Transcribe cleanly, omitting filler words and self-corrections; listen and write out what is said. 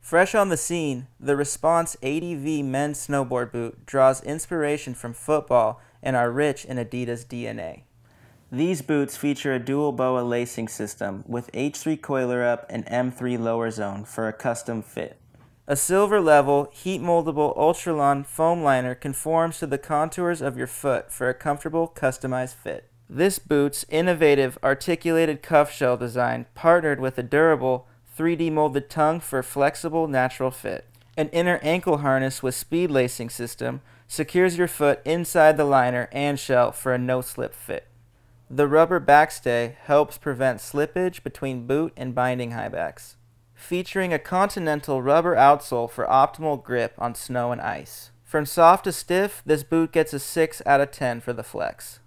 Fresh on the scene, the Response ADV men's snowboard boot draws inspiration from football and are rich in Adidas DNA. These boots feature a dual BOA lacing system with H3 coiler up and M3 lower zone for a custom fit. A silver level, heat moldable Ultralon foam liner conforms to the contours of your foot for a comfortable, customized fit. This boot's innovative articulated cuff shell design partnered with a durable 3D molded tongue for flexible, natural fit. An inner ankle harness with speed lacing system secures your foot inside the liner and shell for a no-slip fit. The rubber backstay helps prevent slippage between boot and binding high backs, featuring a continental rubber outsole for optimal grip on snow and ice. From soft to stiff, this boot gets a 6 out of 10 for the flex.